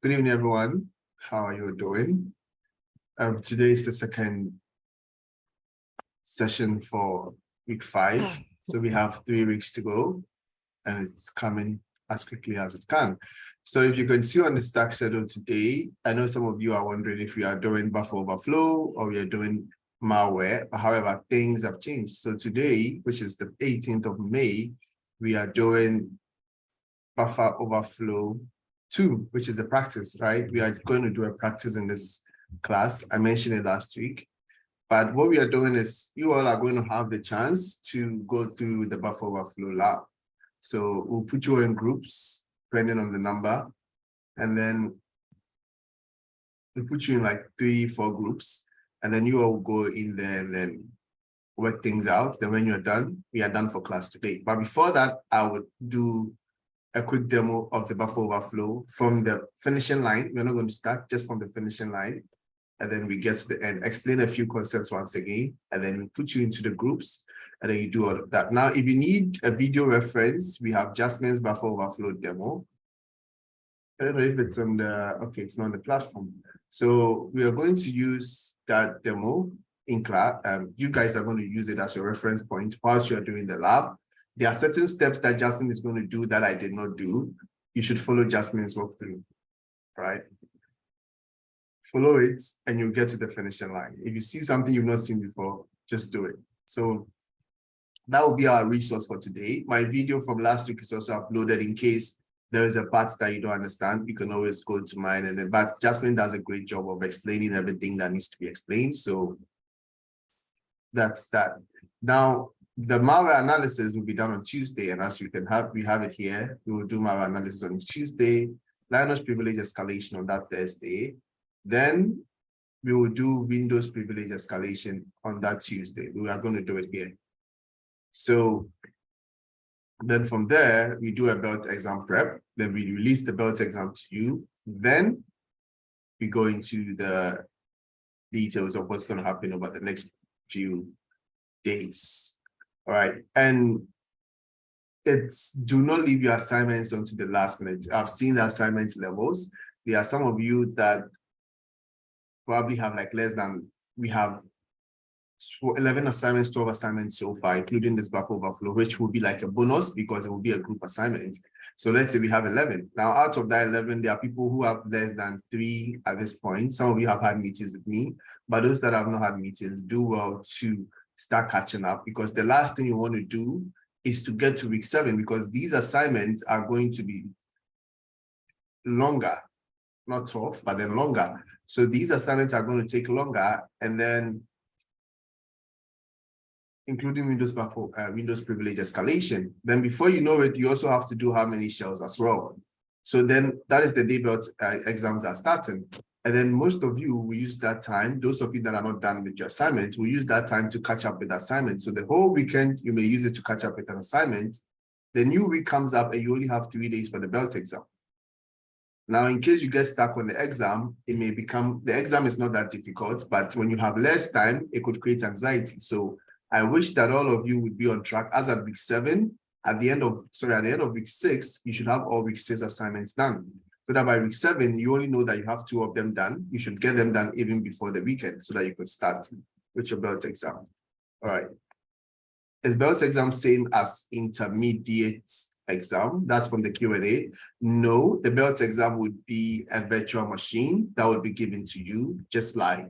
Good evening, everyone. How are you doing? Today is the second session for week 5. So we have 3 weeks to go, and it's coming as quickly as it can. So if you can see on the stack schedule today, I know some of you are wondering if we are doing buffer overflow or we are doing malware. However, things have changed. So today, which is the 18th of May, we are doing buffer overflow 2, which is the practice, right? We are going to do a practice in this class. I mentioned it last week. But what we are doing is you all are going to have the chance to go through the buffer overflow lab. So we'll put you in groups, depending on the number. And then we'll put you in like 3-4 groups. And then you all go in there and then work things out. Then when you're done, we are done for class today. But before that, I would do a quick demo of the buffer overflow from the finishing line. We're not going to start just from the finishing line. And then we get to the end, explain a few concepts once again, and then we put you into the groups, and then you do all of that. Now, if you need a video reference, we have Jasmine's buffer overflow demo. I don't know if it's on the, okay, it's not on the platform. So we are going to use that demo in class. You guys are going to use it as your reference point whilst you're doing the lab. There are certain steps that Jasmine is going to do that I did not do. You should follow Jasmine's walkthrough, right? Follow it and you'll get to the finishing line. If you see something you've not seen before, just do it. So that will be our resource for today. My video from last week is also uploaded in case there is a part that you don't understand. You can always go to mine, and then, but Jasmine does a great job of explaining everything that needs to be explained. So that's that. Now, the malware analysis will be done on Tuesday, and as you can have, we have it here. We will do malware analysis on Tuesday, Linux privilege escalation on that Thursday. Then we will do Windows privilege escalation on that Tuesday. We are going to do it here. So then from there, we do a belt exam prep. Then we release the belt exam to you. Then we go into the details of what's going to happen over the next few days. All right. And it's do not leave your assignments until the last minute. I've seen the assignment levels. There are some of you that probably have like less than, we have 11 assignments, 12 assignments so far, including this buffer overflow, which will be like a bonus because it will be a group assignment. So let's say we have 11. Now, out of that 11, there are people who have less than 3 at this point. Some of you have had meetings with me, but those that have not had meetings, do well to start catching up, because the last thing you want to do is to get to week 7, because these assignments are going to be longer, not 12, but then longer. So these assignments are going to take longer, and then including Windows buffer, Windows privilege escalation. Then before you know it, you also have to do how many shells as well. So then that is the day belt exams are starting. And then most of you will use that time, those of you that are not done with your assignments, will use that time to catch up with assignments. So the whole weekend, you may use it to catch up with an assignment. The new week comes up and you only have 3 days for the belt exam. Now, in case you get stuck on the exam, it may become, the exam is not that difficult, but when you have less time, it could create anxiety. So I wish that all of you would be on track as at week 7, at the end of week 6, you should have all week 6 assignments done. So that by week 7, you only know that you have 2 of them done. You should get them done even before the weekend so that you could start with your belt exam. All right. Is belt exam same as intermediate exam? That's from the Q&A. No, the belt exam would be a virtual machine that would be given to you, just like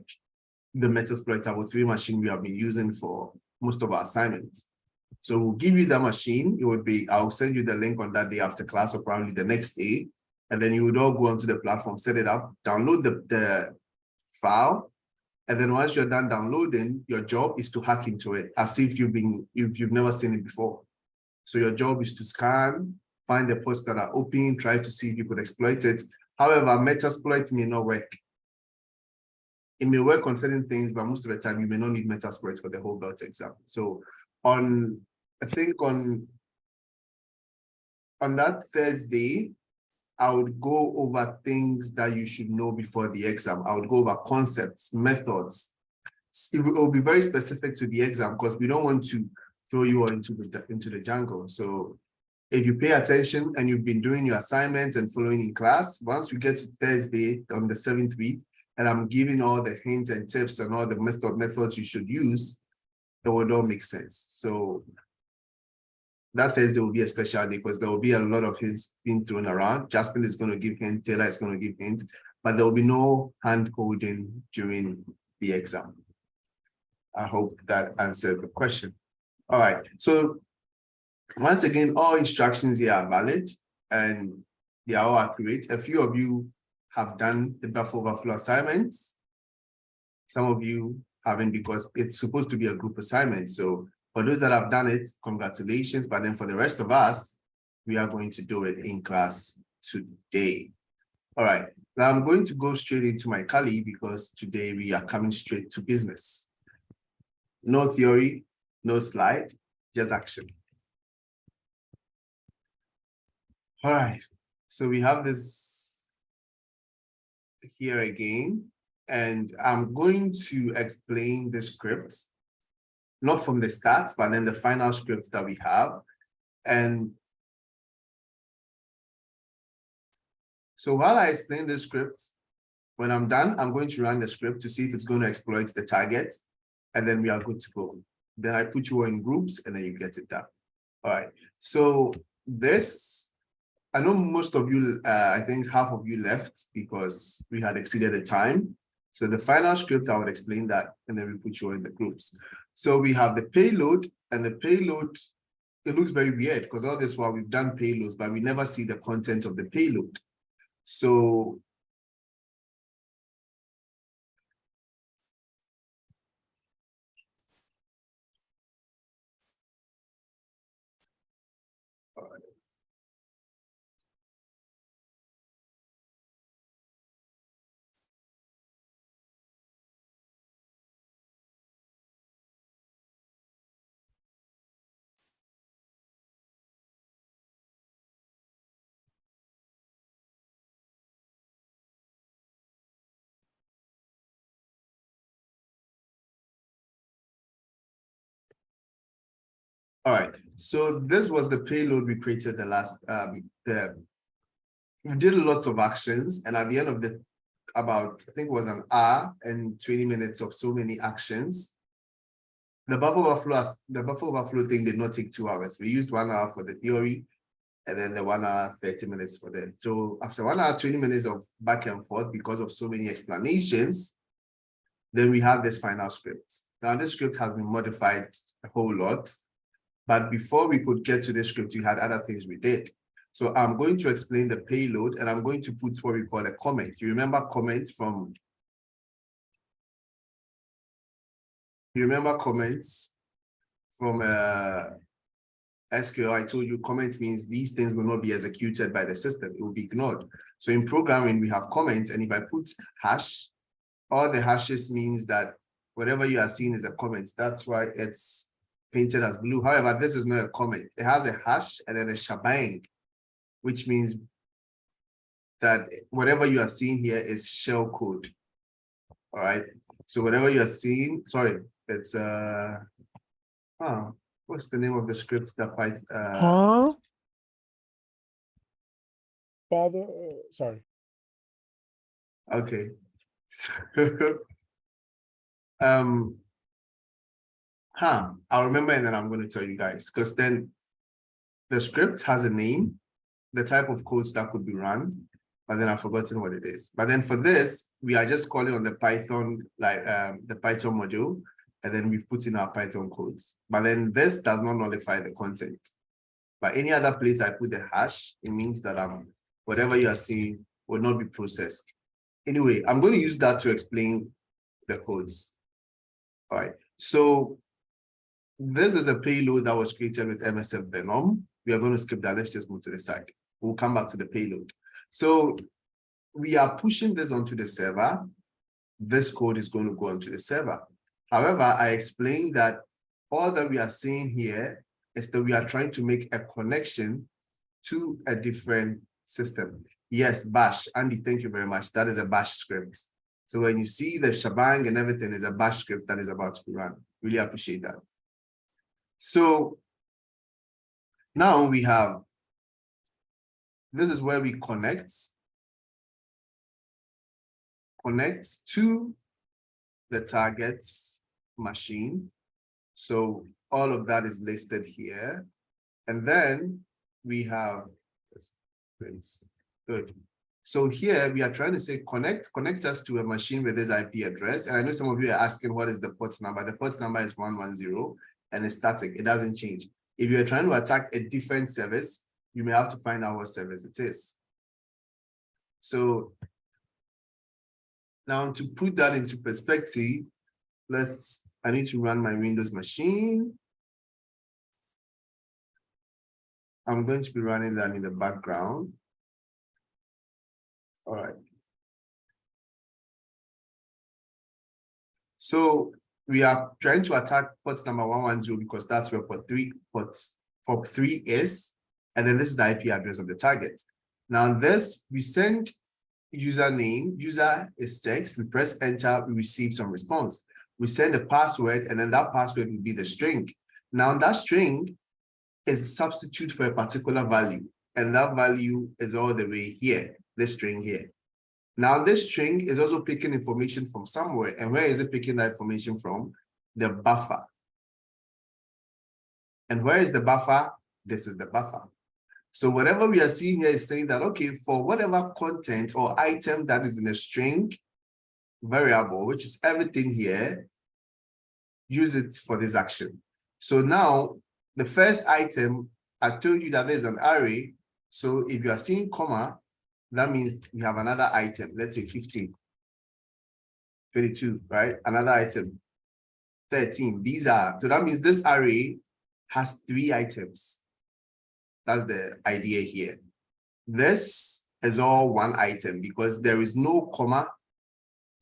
the Metasploit Table 3 machine we have been using for most of our assignments. So we'll give you that machine. It would be, I'll send you the link on that day after class, or probably the next day. And then you would all go onto the platform, set it up, download the file. And then once you're done downloading, your job is to hack into it as if you've never seen it before. So your job is to scan, find the posts that are open, try to see if you could exploit it. However, Metasploit may not work. It may work on certain things, but most of the time you may not need Metasploit for the whole belt exam. So I think on that Thursday, I would go over things that you should know before the exam. I would go over concepts, methods. It will be very specific to the exam because we don't want to throw you into the jungle. So If you pay attention and you've been doing your assignments and following in class, once we get to Thursday on the 7th week, and I'm giving all the hints and tips and all the methods you should use, it would all make sense. So that Thursday will be a special day because there will be a lot of hints being thrown around. Jasmine is going to give hints, Taylor is going to give hints, but there will be no hand holding during the exam. I hope that answered the question. All right. So once again, all instructions here are valid and they are all accurate. A few of you have done the buffer overflow assignments. Some of you haven't because it's supposed to be a group assignment. So for those that have done it, congratulations. But then for the rest of us, we are going to do it in class today. All right. Now I'm going to go straight into my Kali because today we are coming straight to business. No theory, no slide, just action. All right. So we have this here again, and I'm going to explain the scripts. Not from the start, but then the final scripts that we have. And so while I explain the script, when I'm done, I'm going to run the script to see if it's going to exploit the target, and then we are good to go. Then I put you all in groups, and then you get it done. All right. So this, I know most of you, I think half of you left because we had exceeded the time. So the final script, I would explain that, and then we put you all in the groups. So we have the payload, and the payload, it looks very weird because all this while we've done payloads, but we never see the content of the payload. So all right, so this was the payload we created the last, we did lots of actions, and at the end of the, about, I think it was an hour and 20 minutes of so many actions. The buffer overflow thing did not take 2 hours. We used 1 hour for the theory, and then the 1 hour, 30 minutes for the, so after 1 hour, 20 minutes of back and forth, because of so many explanations, then we have this final script. Now this script has been modified a whole lot. But before we could get to the script, we had other things we did. So I'm going to explain the payload, and I'm going to put what we call a comment. You remember comments from, SQL? I told you comments means these things will not be executed by the system. It will be ignored. So in programming, we have comments, and if I put hash, all the hashes means that whatever you are seeing is a comment. That's why it's painted as blue. However, this is not a comment. It has a hash and then a shebang, which means that whatever you are seeing here is shell code. All right. So whatever you are seeing, sorry, it's what's the name of the script that Python? Father, sorry. Okay. I'll remember and then I'm going to tell you guys, because then the script has a name, the type of codes that could be run, but then I've forgotten what it is. But then for this, we are just calling on the Python, like the Python module, and then we put in our Python codes. But then this does not nullify the content. But any other place I put the hash, it means that whatever you are seeing will not be processed. Anyway, I'm going to use that to explain the codes. All right. So this is a payload that was created with MSF Venom. We are going to skip that. Let's just move to the side. We'll come back to the payload. So we are pushing this onto the server. This code is going to go onto the server. However, I explained that all that we are seeing here is that we are trying to make a connection to a different system. Yes, bash. Andy, thank you very much. That is a bash script. So when you see the shebang and everything is a bash script that is about to be run. Really appreciate that. So now we have This is where we connect to the target machine. So all of that is listed here. And then we have this. Good. So here we are trying to say connect us to a machine with this IP address. And I know some of you are asking what is the port number. The port number is 110 and it's static. It doesn't change. If you're trying to attack a different service, you may have to find out what service it is. So now to put that into perspective, I need to run my Windows machine. I'm going to be running that in the background. All right. So we are trying to attack port number 110 because that's where port 3 is. And then this is the IP address of the target. Now this, we send username, user is text, we press enter, we receive some response. We send a password, and then that password will be the string. Now that string is a substitute for a particular value, and that value is all the way here, this string here. Now this string is also picking information from somewhere, and where is it picking that information from? The buffer. And where is the buffer? This is the buffer. So whatever we are seeing here is saying that, okay, for whatever content or item that is in a string variable, which is everything here, use it for this action. So now the first item, I told you that there's an array. So if you are seeing comma, that means we have another item, let's say 15, 22, right? Another item, 13. So that means this array has 3 items. That's the idea here. This is all one item because there is no comma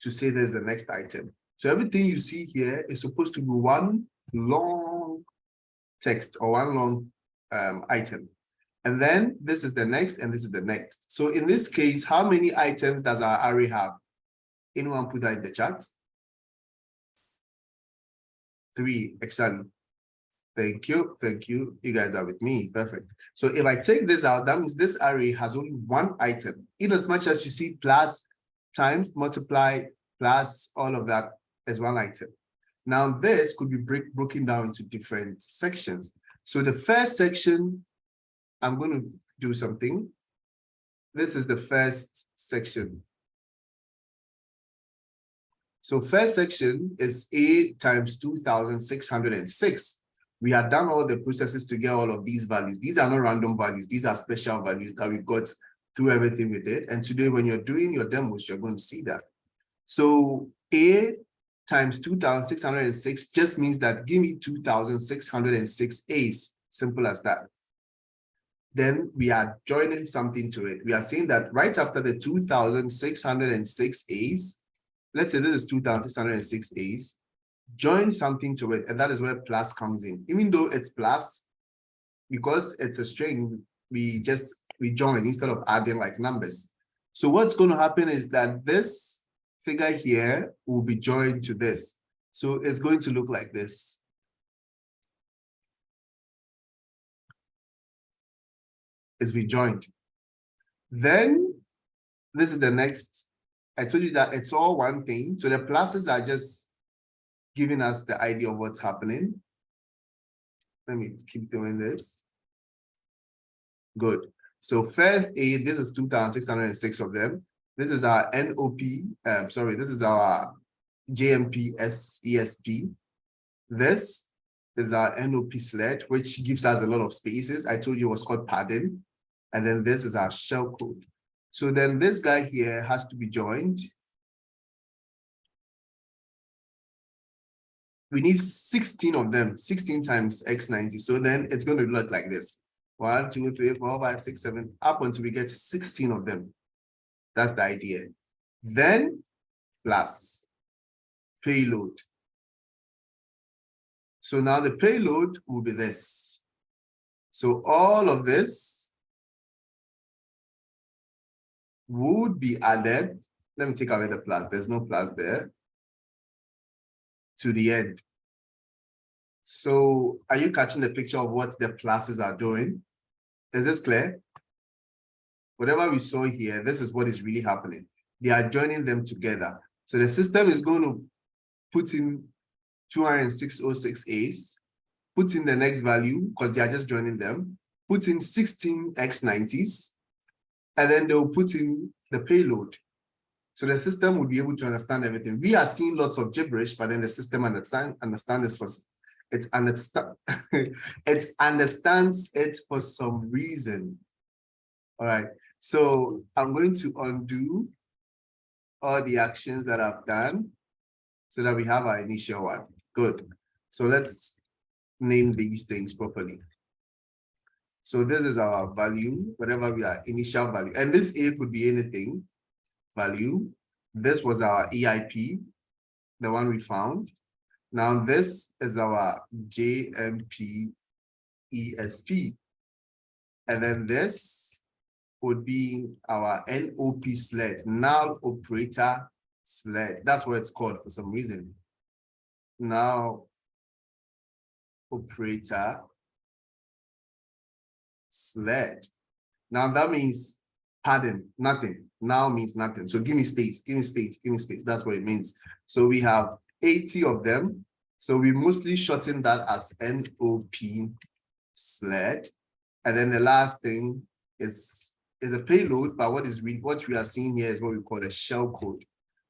to say there's the next item. So everything you see here is supposed to be one long text or one long item. And then this is the next and this is the next. So in this case, how many items does our array have? Anyone put that in the chat? 3, excellent. Thank you, thank you. You guys are with me, perfect. So if I take this out, that means this array has only one item. In as much as you see plus, times, multiply, plus, all of that is one item. Now this could be broken down into different sections. So the first section, I'm going to do something. This is the first section. So first section is A times 2,606. We had done all the processes to get all of these values. These are not random values. These are special values that we got through everything we did. And today, when you're doing your demos, you're going to see that. So A times 2,606 just means that give me 2,606 A's. Simple as that. Then we are joining something to it. We are saying that right after the 2,606 A's, let's say this is 2,606 A's, join something to it, and that is where plus comes in. Even though it's plus, because it's a string, we join instead of adding like numbers. So what's going to happen is that this figure here will be joined to this. So it's going to look like this. It's be joined. Then this is the next. I told you that it's all one thing. So the pluses are just giving us the idea of what's happening. Let me keep doing this. Good. So first A, this is 2,606 of them. This is our NOP, this is our JMP ESP. This is our NOP sled, which gives us a lot of spaces. I told you it was called padding. And then this is our shell code. So then this guy here has to be joined. We need 16 of them, 16 times x90. So then it's going to look like this. 1, 2, 3, 4, 5, 6, 7, up until we get 16 of them. That's the idea. Then plus payload. So now the payload will be this. So all of this would be added. Let me take away the plus. There's no plus there. To the end. So are you catching the picture of what the pluses are doing? Is this clear? whatever we saw here, this is what is really happening. They are joining them together. So the system is going to put in 206 A's, put in the next value because they are just joining them, put in 16 X90s, and then they'll put in the payload. So the system will be able to understand everything. We are seeing lots of gibberish, but then the system understands this for it understands it for some reason. All right. So I'm going to undo all the actions that I've done so that we have our initial one. Good. So let's name these things properly. So this is our value, whatever we are, initial value. And this A could be anything, value. This was our EIP, the one we found. Now this is our JMP ESP. And then this would be our NOP sled, null operator sled. That's what it's called for some reason. Null operator sled. Now that means, pardon, nothing. Now means nothing. So give me space, give me space, give me space. That's what it means. So we have 80 of them. So we mostly shorten that as NOP sled. And then the last thing is a payload, but what we are seeing here is what we call a shell code,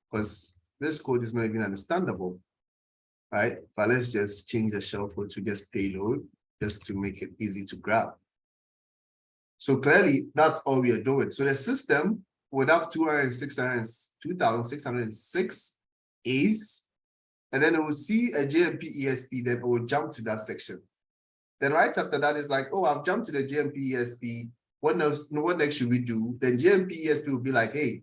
because this code is not even understandable, right? But let's just change the shell code to just payload, just to make it easy to grab. So clearly, that's all we are doing. So the system would have 2,606 A's, and then it will see a JMP ESP, then it will jump to that section. Then right after that is like, oh, I've jumped to the JMP ESP. What next should we do? Then JMP ESP will be like, hey,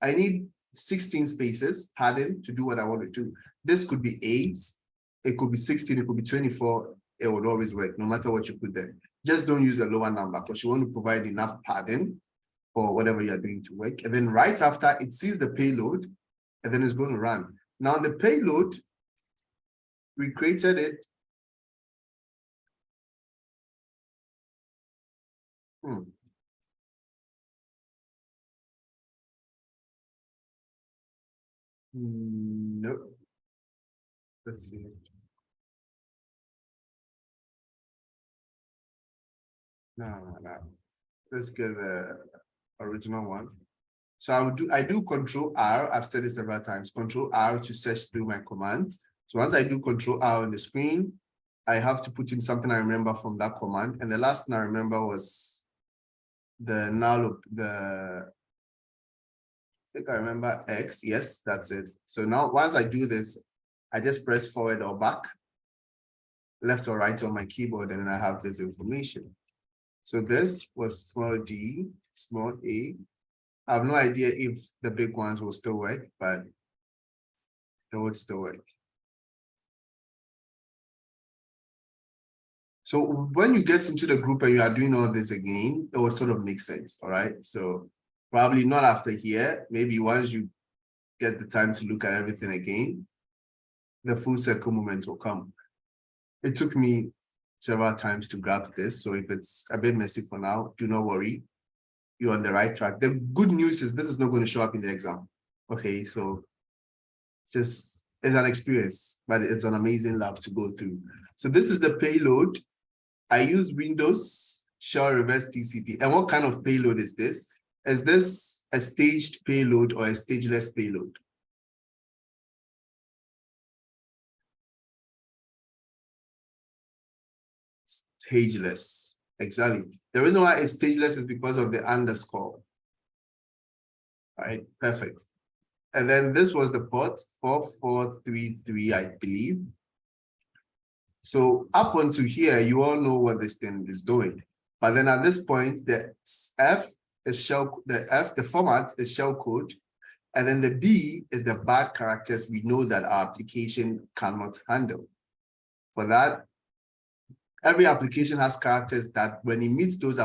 I need 16 spaces, pardon, to do what I want to do. This could be 8, it could be 16, it could be 24. It would always work, no matter what you put there. Just don't use a lower number because you want to provide enough padding for whatever you're doing to work. And then right after, it sees the payload, and then it's going to run. Now the payload, we created it. Nope. Let's see. No. Let's get the original one. So I do Control R. I've said it several times. Control R to search through my commands. So once I do Control R on the screen, I have to put in something I remember from that command. And the last thing I remember was the null, I think I remember X. Yes, that's it. So now once I do this, I just press forward or back, left or right on my keyboard, and then I have this information. So this was small d, small a. I have no idea if the big ones will still work, but they would still work. So when you get into the group and you are doing all this again, it would sort of make sense, all right? So probably not after here, maybe once you get the time to look at everything again, the full circle movement will come. It took me several times to grab this, so if it's a bit messy for now, do not worry. You're on the right track. The good news is this is not going to show up in the exam. Okay, so it's an experience, but it's an amazing lab to go through. So this is the payload. I use Windows shell reverse TCP. And what kind of payload is this? Is this a staged payload or a stageless payload? Stageless, exactly. The reason why it's stageless is because of the underscore. All right, perfect. And then this was the port 4433, I believe. So up until here, you all know what this thing is doing. But then at this point, the F is the format is shellcode. And then the B is the bad characters we know that our application cannot handle. For that, every application has characters that when it meets those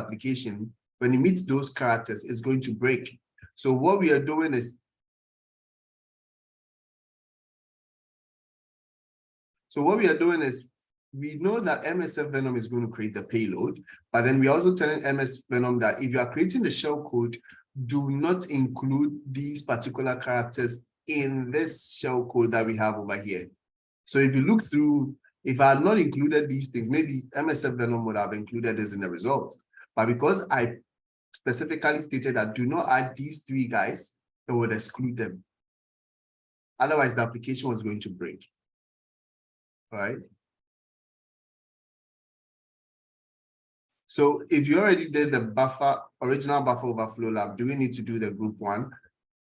characters, it's going to break. So what we are doing is we know that MSF Venom is going to create the payload, but then we're also telling MS Venom that if you are creating the shell code, do not include these particular characters in this shell code that we have over here. So if you look through, if I had not included these things, maybe MSF Venom would have included this in the result. But because I specifically stated that do not add these three guys, it would exclude them. Otherwise, the application was going to break. All right. So if you already did the original buffer overflow lab, do we need to do the group one?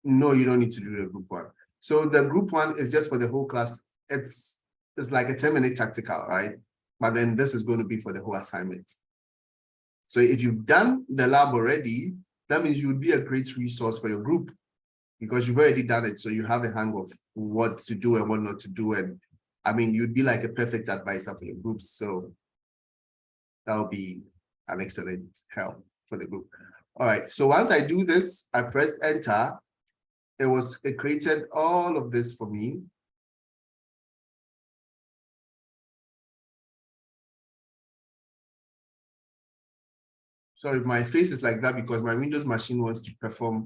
No, you don't need to do the group one. So the group one is just for the whole class. It's like a 10-minute tactical, right? But then this is going to be for the whole assignment. So if you've done the lab already, that means you would be a great resource for your group because you've already done it. So you have a hang of what to do and what not to do. And I mean, you'd be like a perfect advisor for your groups. So that would be an excellent help for the group. All right, so once I do this, I pressed enter. It created all of this for me. Sorry, my face is like that because my Windows machine wants to perform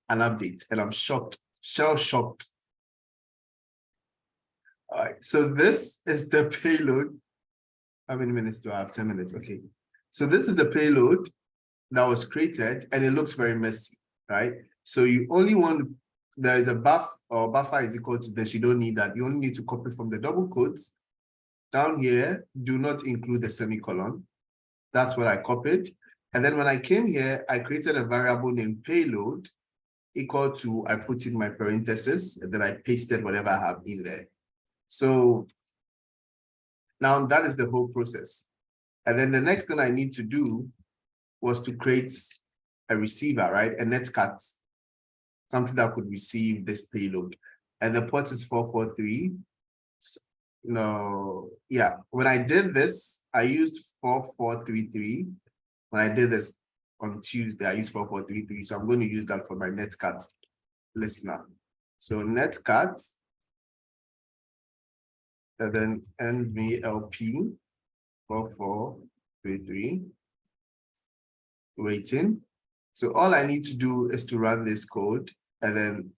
an update and I'm shocked, shell shocked. All right, so this is the payload. How many minutes do I have? 10 minutes, okay. So this is the payload that was created and it looks very messy, right? So you only want, there is a buff or buffer is equal to this, you don't need that. You only need to copy from the double quotes. Down here, do not include the semicolon. That's what I copied. And then when I came here, I created a variable named payload equal to, I put in my parentheses, and then I pasted whatever I have in there. So now that is the whole process. And then the next thing I need to do was to create a receiver, right? A netcat, something that could receive this payload. And the port is 443. So, no, yeah. When I did this, I used 4433. When I did this on Tuesday, I used 4433. So I'm going to use that for my netcat listener. So netcat, and then NVLP 4433. Waiting. So all I need to do is to run this code and then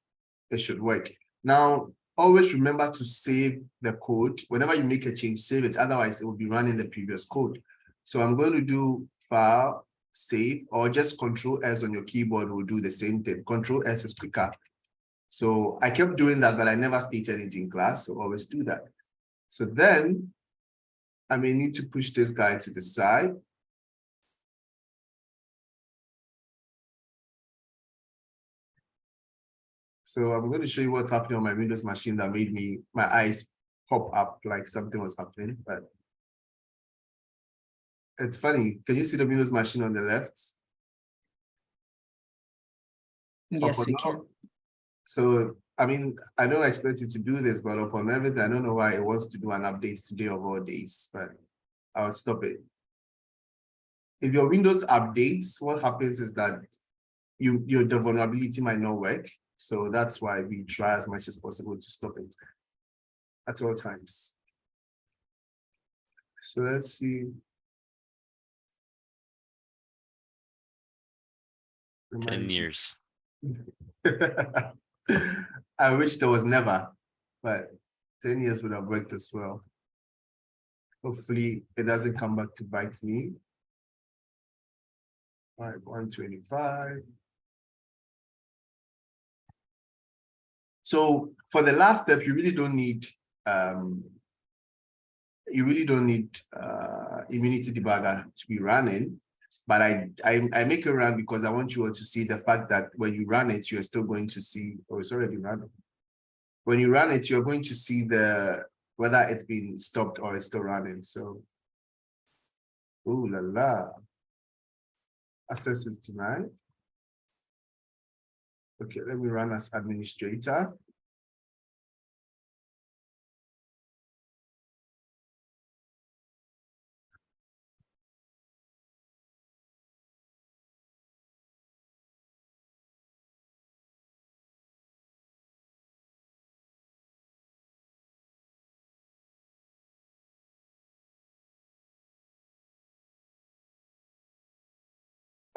it should work. Now, always remember to save the code. Whenever you make a change, save it. Otherwise, it will be running the previous code. So I'm going to do file, save, or just Control S on your keyboard will do the same thing. Control S is quicker. So I kept doing that, but I never stated it in class. So always do that. So then I may need to push this guy to the side. So I'm going to show you what's happening on my Windows machine that made my eyes pop up like something was happening. But it's funny. Can you see the Windows machine on the left? Yes, we can. So, I mean, I don't expect you to do this, but upon everything, I don't know why it wants to do an update today of all days, but I'll stop it. If your Windows updates, what happens is that the vulnerability might not work. So that's why we try as much as possible to stop it at all times. So let's see. 10 years. I wish there was never, but 10 years would have worked as well. Hopefully it doesn't come back to bite me. All right, 125. So for the last step, you really don't need immunity debugger to be running, but I make it run because I want you all to see the fact that when you run it, you're still going to see, oh, it's already running. When you run it, you're going to see whether it's been stopped or it's still running. So, ooh la la. Access is denied. Okay, let me run as administrator.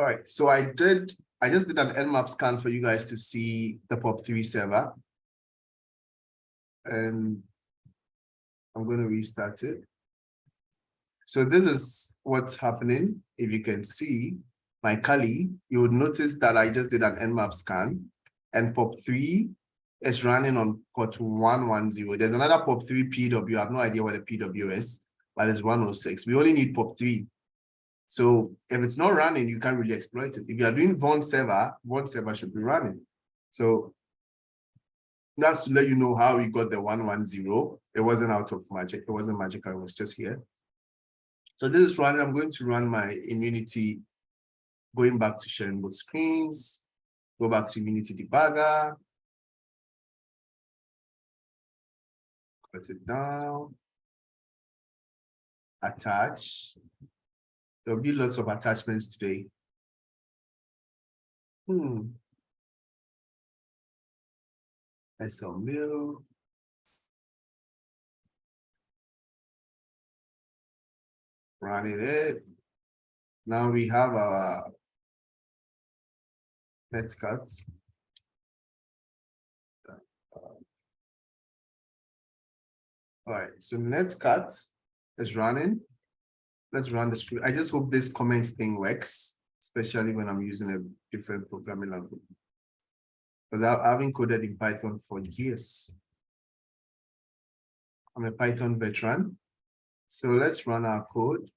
All right, so I just did an nmap scan for you guys to see the POP3 server. And I'm going to restart it. So this is what's happening. If you can see my Kali, you would notice that I just did an nmap scan and POP3 is running on port 110. There's another POP3 PW. I have no idea what a PW is, but it's 106. We only need POP3. So if it's not running, you can't really exploit it. If you are doing Von server should be running. So that's to let you know how we got the 110. It wasn't out of magic. It wasn't magical. It was just here. So this is running. I'm going to run my immunity, going back to sharing both screens, go back to immunity debugger, cut it down, attach. There'll be lots of attachments today. SL running it. Now we have our net cuts. All right, so net cuts is running. Let's run the script. I just hope this comments thing works, especially when I'm using a different programming language. Because I've encoded in Python for years. I'm a Python veteran. So let's run our code.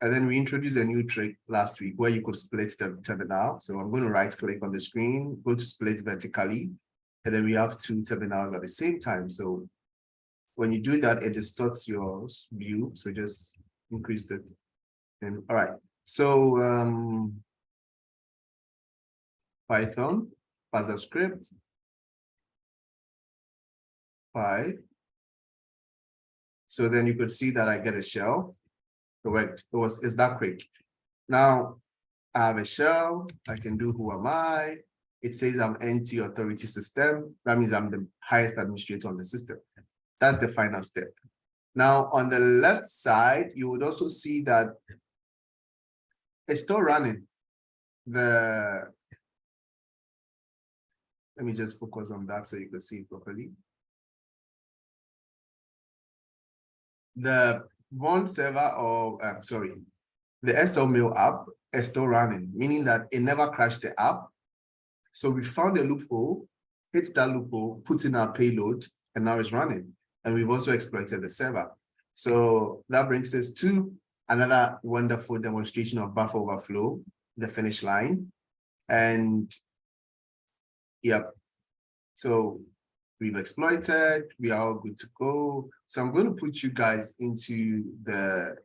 And then we introduced a new trick last week where you could split the terminal. So I'm going to right click on the screen, go to split vertically, and then we have two terminals at the same time. So when you do that, it distorts your view. So just increase it. And all right. So Python, parser script, py. So then you could see that I get a shell. It's that quick. Now I have a shell. I can do who am I? It says I'm NT authority system. That means I'm the highest administrator on the system. That's the final step. Now on the left side, you would also see that it's still running. Let me just focus on that so you can see it properly. The Von server or the SLMail app is still running, meaning that it never crashed the app. So we found a loophole, hit that loophole, put in our payload, and now it's running. And we've also exploited the server. So that brings us to another wonderful demonstration of buffer overflow, the finish line. And yep, so we've exploited, we are all good to go. So I'm going to put you guys into the